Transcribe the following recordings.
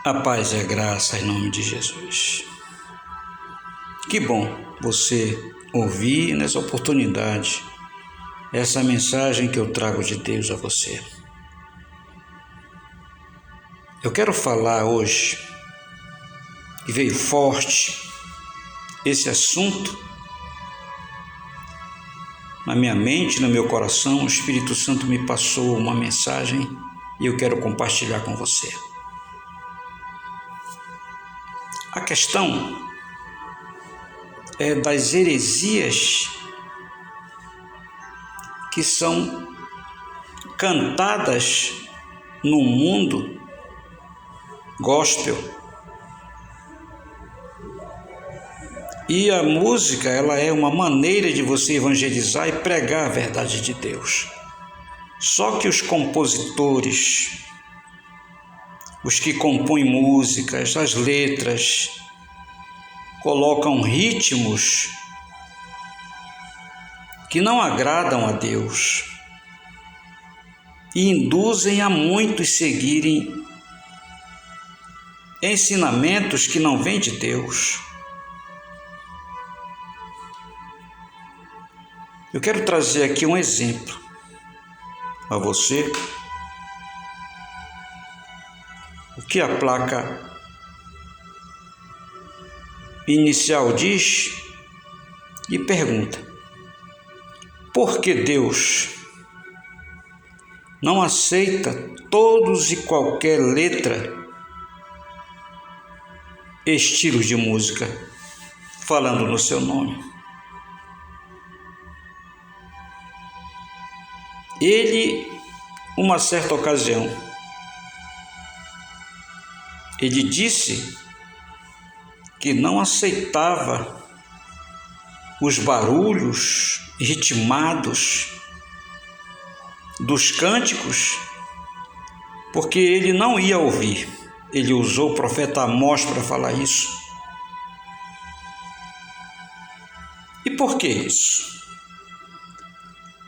A paz e a graça em nome de Jesus. Que bom você ouvir nessa oportunidade essa mensagem que eu trago de Deus a você. Eu quero falar hoje, que veio forte esse assunto na minha mente, no meu coração. O Espírito Santo me passou uma mensagem e eu quero compartilhar com você. A questão é das heresias que são cantadas no mundo gospel. E a música, ela é uma maneira de você evangelizar e pregar a verdade de Deus. Só que os compositores, os que compõem músicas, as letras, colocam ritmos que não agradam a Deus e induzem a muitos seguirem ensinamentos que não vêm de Deus. Eu quero trazer aqui um exemplo a você. O que a placa inicial diz e pergunta: por que Deus não aceita todos e qualquer letra, estilos de música, falando no seu nome? Ele, uma certa ocasião, ele disse que não aceitava os barulhos ritmados dos cânticos, porque ele não ia ouvir. Ele usou o profeta Amós para falar isso. E por que isso?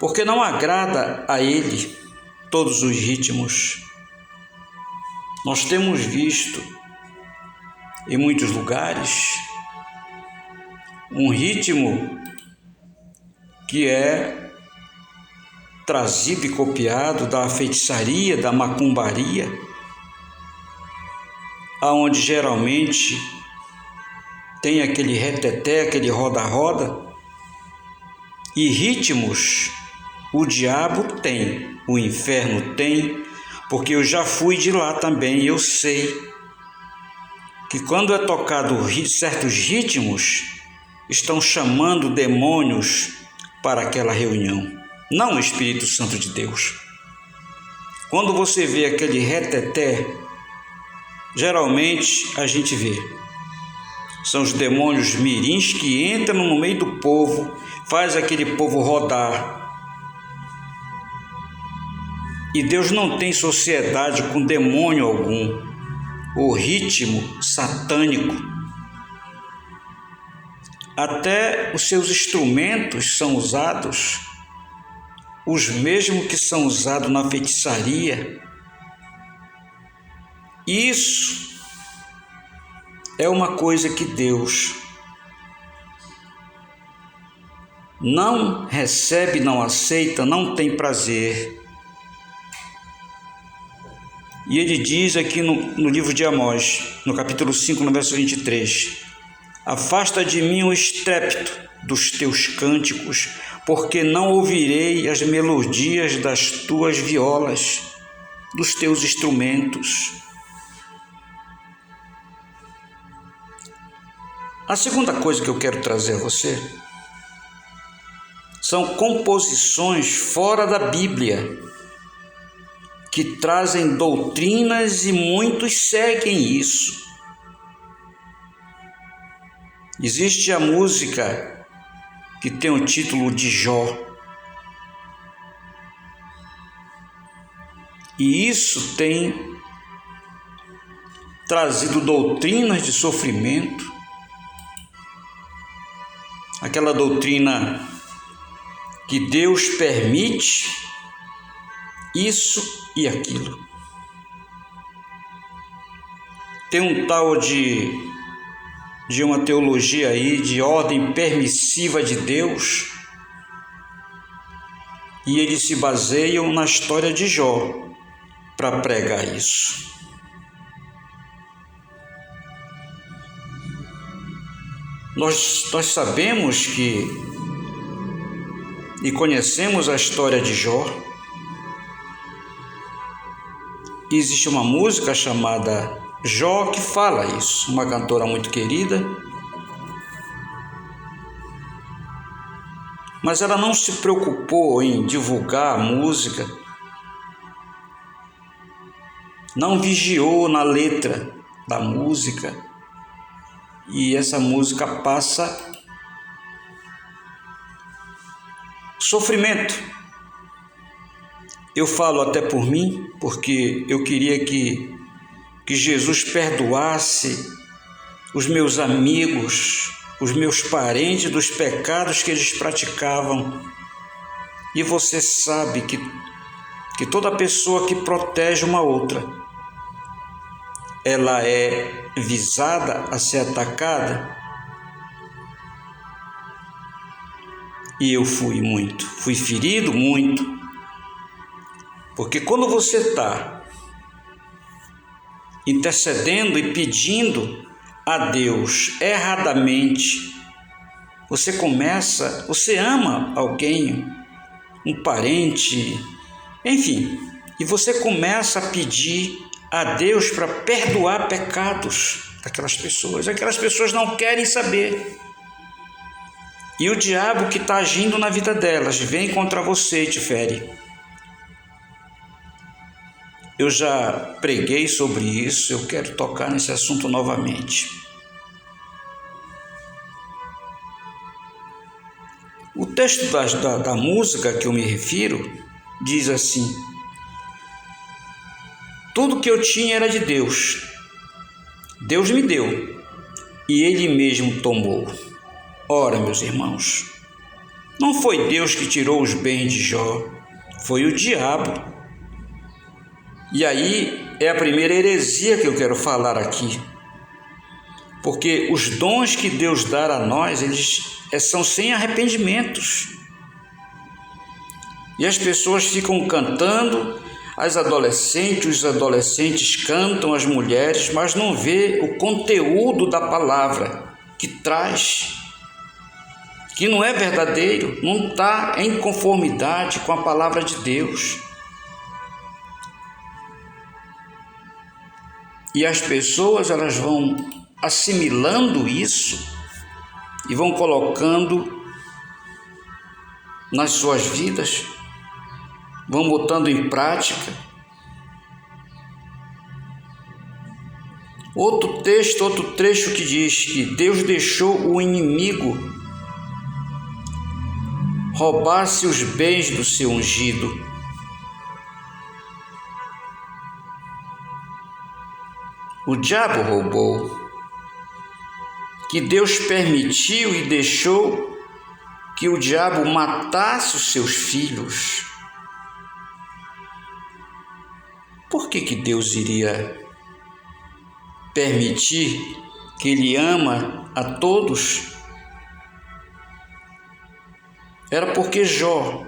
Porque não agrada a ele todos os ritmos. Nós temos visto em muitos lugares um ritmo que é trazido e copiado da feitiçaria, da macumbaria, aonde geralmente tem aquele reteté, aquele roda-roda, e ritmos o diabo tem, o inferno tem, porque eu já fui de lá também e eu sei que quando é tocado certos ritmos, estão chamando demônios para aquela reunião, não o Espírito Santo de Deus. Quando você vê aquele reteté, geralmente a gente vê, são os demônios mirins que entram no meio do povo, faz aquele povo rodar. E Deus não tem sociedade com demônio algum, o ritmo satânico. Até os seus instrumentos são usados, os mesmos que são usados na feitiçaria. Isso é uma coisa que Deus não recebe, não aceita, não tem prazer. E ele diz aqui no livro de Amós, no capítulo 5, no verso 23, afasta de mim o estrépito dos teus cânticos, porque não ouvirei as melodias das tuas violas, dos teus instrumentos. A segunda coisa que eu quero trazer a você são composições fora da Bíblia, que trazem doutrinas e muitos seguem isso. Existe a música que tem o título de Jó. E isso tem trazido doutrinas de sofrimento. Aquela doutrina que Deus permite isso e aquilo. tem um tal de uma teologia aí de ordem permissiva de Deus, e eles se baseiam na história de Jó para pregar isso. Nós sabemos e conhecemos a história de Jó. E existe uma música chamada Jó que fala isso, uma cantora muito querida. Mas ela não se preocupou em divulgar a música, não vigiou na letra da música, e essa música passa sofrimento. Eu falo até por mim, porque eu queria que Jesus perdoasse os meus amigos, os meus parentes dos pecados que eles praticavam. E você sabe que toda pessoa que protege uma outra, ela é visada a ser atacada. E eu fui ferido muito, porque quando você está intercedendo e pedindo a Deus erradamente, você ama alguém, um parente, enfim, e você começa a pedir a Deus para perdoar pecados daquelas pessoas. Aquelas pessoas não querem saber. E o diabo que está agindo na vida delas vem contra você e te fere. Eu já preguei sobre isso, eu quero tocar nesse assunto novamente. O texto da música que eu me refiro diz assim: tudo que eu tinha era de Deus. Deus me deu e Ele mesmo tomou. Ora, meus irmãos, não foi Deus que tirou os bens de Jó, foi o diabo. E aí é a primeira heresia que eu quero falar aqui, porque os dons que Deus dá a nós, eles são sem arrependimentos. E as pessoas ficam cantando, os adolescentes cantam, as mulheres, mas não vê o conteúdo da palavra que traz, que não é verdadeiro, não está em conformidade com a palavra de Deus. E as pessoas, elas vão assimilando isso e vão colocando nas suas vidas, vão botando em prática. Outro trecho que diz que Deus deixou o inimigo roubar-se os bens do seu ungido. O diabo roubou, que Deus permitiu e deixou que o diabo matasse os seus filhos. Por que Deus iria permitir que Ele ama a todos? Era porque Jó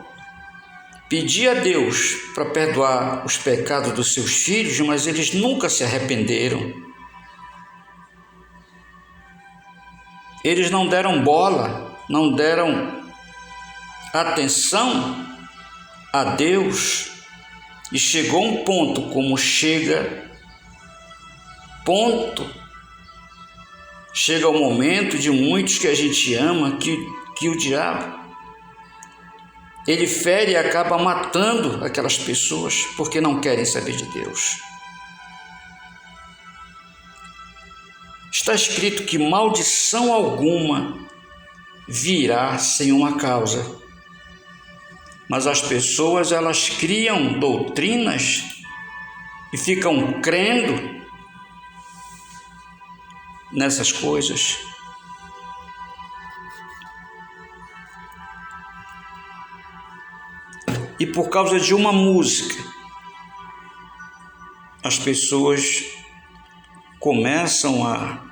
pedia a Deus para perdoar os pecados dos seus filhos, mas eles nunca se arrependeram. Eles não deram bola, não deram atenção a Deus. E chegou um ponto, como chega o momento de muitos que a gente ama, que o diabo, ele fere e acaba matando aquelas pessoas porque não querem saber de Deus. Está escrito que maldição alguma virá sem uma causa. Mas as pessoas, elas criam doutrinas e ficam crendo nessas coisas. E por causa de uma música, as pessoas começam a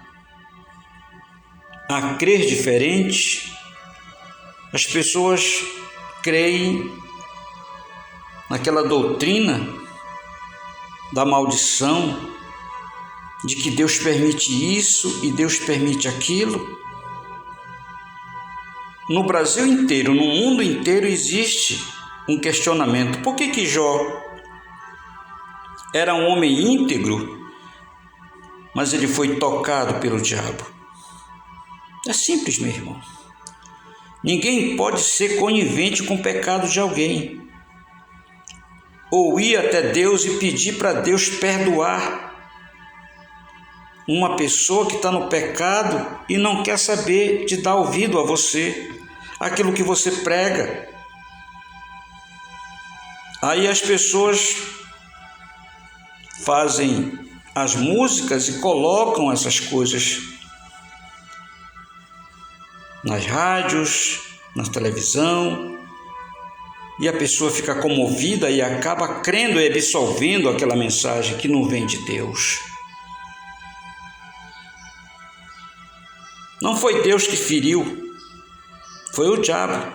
crer diferente, as pessoas creem naquela doutrina da maldição, de que Deus permite isso e Deus permite aquilo. No Brasil inteiro, no mundo inteiro, existe um questionamento. Por que Jó era um homem íntegro, mas ele foi tocado pelo diabo? É simples, meu irmão. Ninguém pode ser conivente com o pecado de alguém, ou ir até Deus e pedir para Deus perdoar uma pessoa que está no pecado e não quer saber de dar ouvido a você, aquilo que você prega. Aí as pessoas fazem as músicas e colocam essas coisas nas rádios, na televisão, e a pessoa fica comovida e acaba crendo e absorvendo aquela mensagem que não vem de Deus. Não foi Deus que feriu, foi o diabo.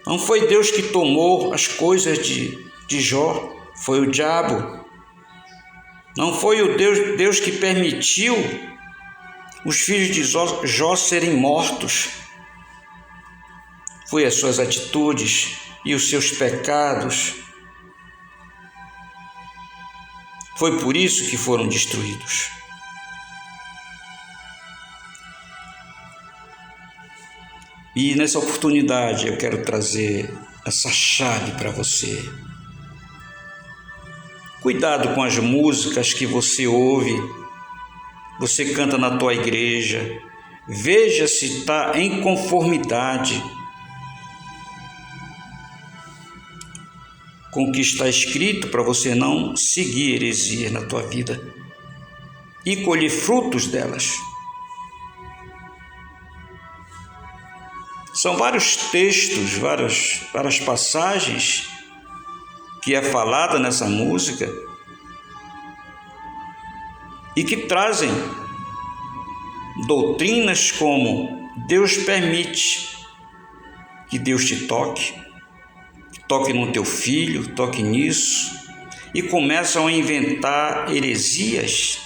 Não foi Deus que tomou as coisas de Jó, foi o diabo. Não foi o Deus que permitiu os filhos de Jó serem mortos. Foi as suas atitudes e os seus pecados. Foi por isso que foram destruídos. E nessa oportunidade eu quero trazer essa chave para você. Cuidado com as músicas que você ouve, você canta na tua igreja. Veja se está em conformidade com o que está escrito, para você não seguir heresia na tua vida e colher frutos delas. São vários textos, várias passagens que é falada nessa música e que trazem doutrinas como Deus permite que Deus te toque no teu filho, toque nisso, e começam a inventar heresias.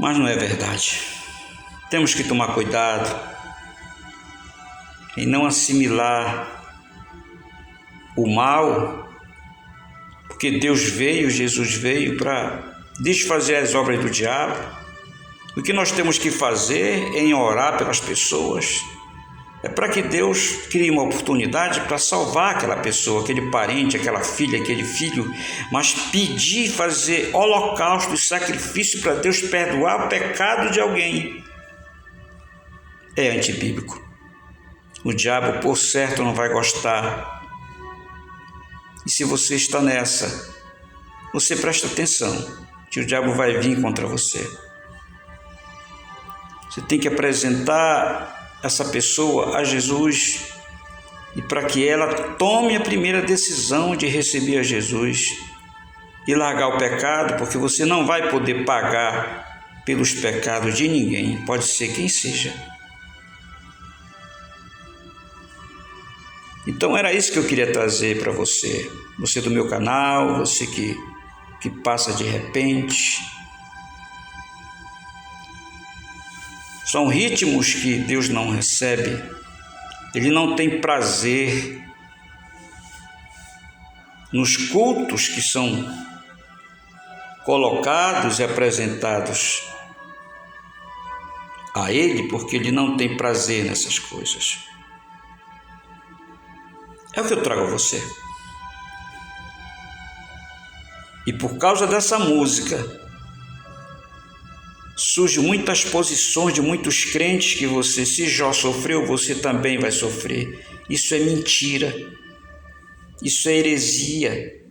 Mas não é verdade. Temos que tomar cuidado em não assimilar o mal, porque Jesus veio para desfazer as obras do diabo. O que nós temos que fazer é orar pelas pessoas, é para que Deus crie uma oportunidade para salvar aquela pessoa, aquele parente, aquela filha, aquele filho, mas pedir, fazer holocausto e sacrifício para Deus perdoar o pecado de alguém é antibíblico. O diabo, por certo, não vai gostar. E se você está nessa, você presta atenção, que o diabo vai vir contra você. Você tem que apresentar essa pessoa a Jesus e para que ela tome a primeira decisão de receber a Jesus e largar o pecado, porque você não vai poder pagar pelos pecados de ninguém, pode ser quem seja. Então era isso que eu queria trazer para você, você do meu canal, você que passa de repente. São ritmos que Deus não recebe, Ele não tem prazer nos cultos que são colocados e apresentados a Ele, porque Ele não tem prazer nessas coisas. É o que eu trago a você. E por causa dessa música, surgem muitas posições de muitos crentes que se Jó sofreu, você também vai sofrer. Isso é mentira. Isso é heresia.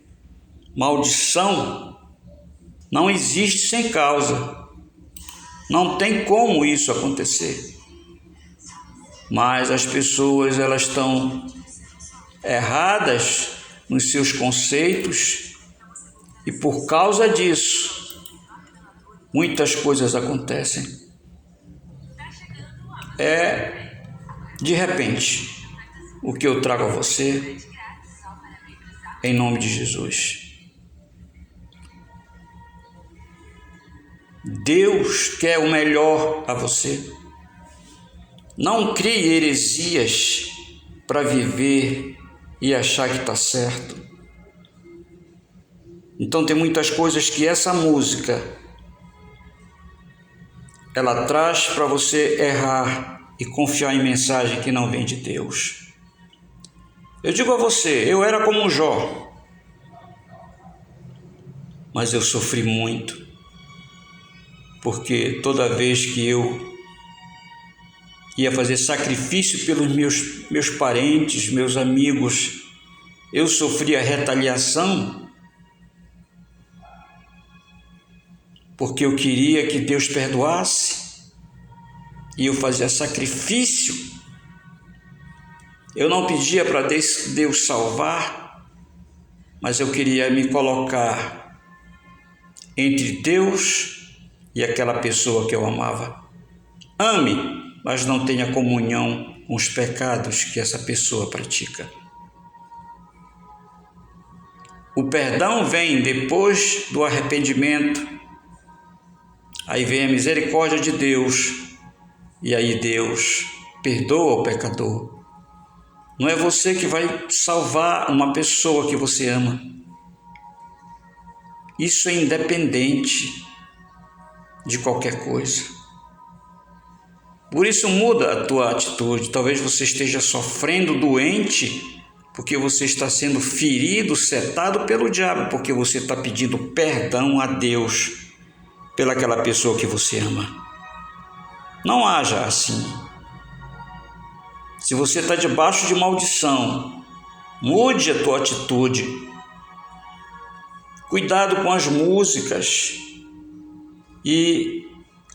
Maldição não existe sem causa. Não tem como isso acontecer. Mas as pessoas, elas estão erradas nos seus conceitos, e por causa disso, muitas coisas acontecem. De repente, o que eu trago a você, em nome de Jesus. Deus quer o melhor a você. Não crie heresias para viver e achar que está certo. Então tem muitas coisas que essa música ela traz para você errar e confiar em mensagem que não vem de Deus. Eu digo a você, eu era como Jó, mas eu sofri muito, porque toda vez que eu ia fazer sacrifício pelos meus parentes, meus amigos, eu sofria retaliação, porque eu queria que Deus perdoasse, e eu fazia sacrifício. Eu não pedia para Deus salvar, mas eu queria me colocar entre Deus e aquela pessoa que eu amava. Ame, mas não tenha comunhão com os pecados que essa pessoa pratica. O perdão vem depois do arrependimento. Aí vem a misericórdia de Deus, e aí Deus perdoa o pecador. Não é você que vai salvar uma pessoa que você ama. Isso é independente de qualquer coisa. Por isso muda a tua atitude. Talvez você esteja sofrendo doente, porque você está sendo ferido, setado pelo diabo, porque você está pedindo perdão a Deus pelaquela pessoa que você ama. Não haja assim. Se você está debaixo de maldição, mude a tua atitude. Cuidado com as músicas e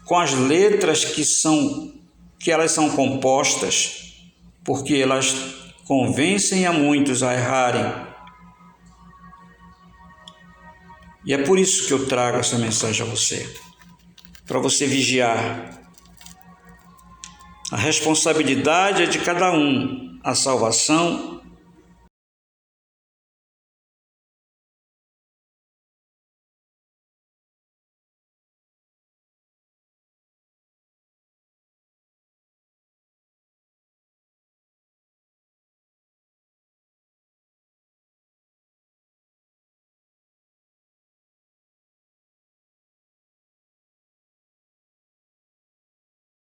com as letras que elas são compostas, porque elas convencem a muitos a errarem. E é por isso que eu trago essa mensagem a você, para você vigiar. A responsabilidade é de cada um, a salvação